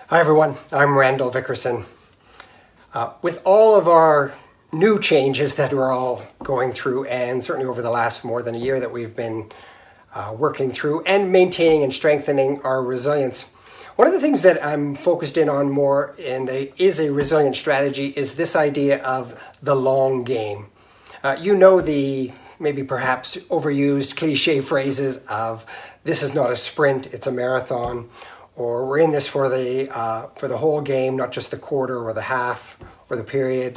Hi everyone, I'm Randall Vickerson. With all of our new changes that we're all going through, and certainly over the last more than a year that we've been working through and maintaining and strengthening our resilience, one of the things that I'm focused in on more and is a resilient strategy is this idea of the long game. You know the maybe perhaps overused cliche phrases of this is not a sprint, it's a marathon, or we're in this for the whole game, not just the quarter or the half or the period,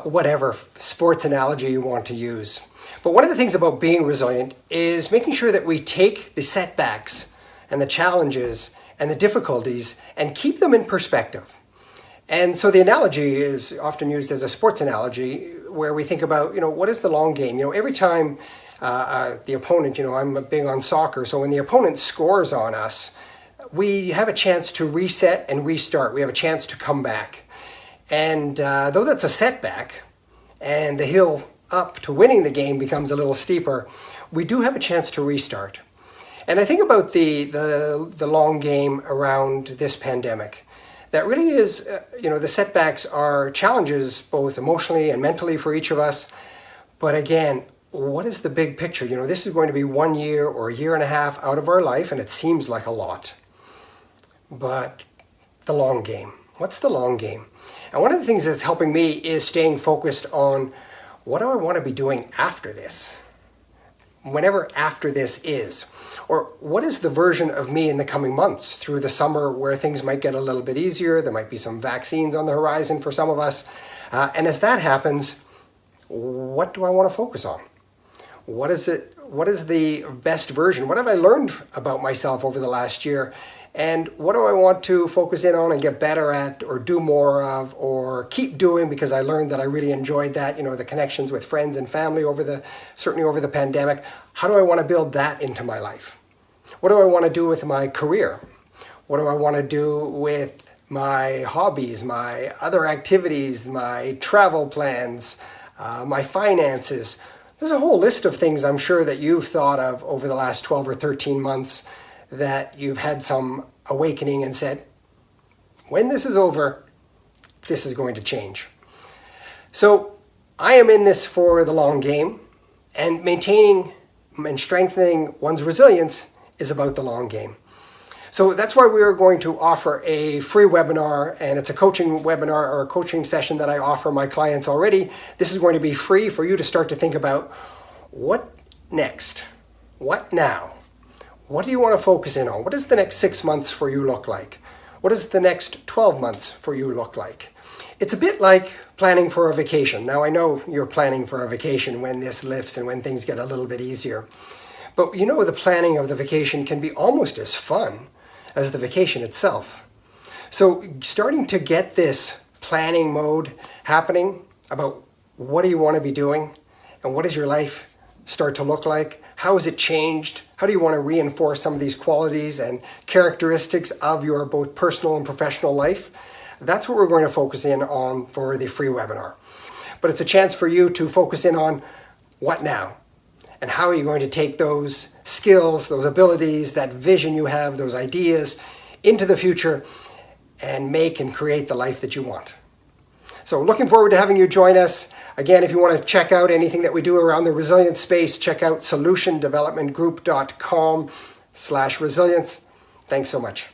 whatever sports analogy you want to use. But one of the things about being resilient is making sure that we take the setbacks and the challenges and the difficulties and keep them in perspective. And so the analogy is often used as a sports analogy where we think about, what is the long game? Every time the opponent, I'm big on soccer, so when the opponent scores on us, we have a chance to reset and restart. We have a chance to come back. And though that's a setback and the hill up to winning the game becomes a little steeper, we do have a chance to restart. And I think about the long game around this pandemic. That really is, the setbacks are challenges both emotionally and mentally for each of us. But again, what is the big picture? This is going to be 1 year or a year and a half out of our life, and it seems like a lot. But the long game. What's the long game? And one of the things that's helping me is staying focused on what do I want to be doing after this? Whenever after this is. Or what is the version of me in the coming months through the summer where things might get a little bit easier? There might be some vaccines on the horizon for some of us. And as that happens, what do I want to focus on? What is the best version? What have I learned about myself over the last year? And what do I want to focus in on and get better at or do more of or keep doing because I learned that I really enjoyed that, the connections with friends and family certainly over the pandemic. How do I want to build that into my life? What do I want to do with my career? What do I want to do with my hobbies, my other activities, my travel plans, my finances? There's a whole list of things I'm sure that you've thought of over the last 12 or 13 months that you've had some awakening and said, when this is over, this is going to change. So I am in this for the long game, and maintaining and strengthening one's resilience is about the long game. So that's why we are going to offer a free webinar, and it's a coaching webinar or a coaching session that I offer my clients already. This is going to be free for you to start to think about what next? What now? What do you want to focus in on? What does the next 6 months for you look like? What does the next 12 months for you look like? It's a bit like planning for a vacation. Now, I know you're planning for a vacation when this lifts and when things get a little bit easier. But the planning of the vacation can be almost as fun as the vacation itself. So starting to get this planning mode happening about what do you want to be doing and what does your life start to look like? How has it changed? How do you want to reinforce some of these qualities and characteristics of your both personal and professional life? That's what we're going to focus in on for the free webinar. But it's a chance for you to focus in on what now? And how are you going to take those skills, those abilities, that vision you have, those ideas into the future and make and create the life that you want? So looking forward to having you join us. Again, if you want to check out anything that we do around the resilience space, check out solutiondevelopmentgroup.com/resilience. Thanks so much.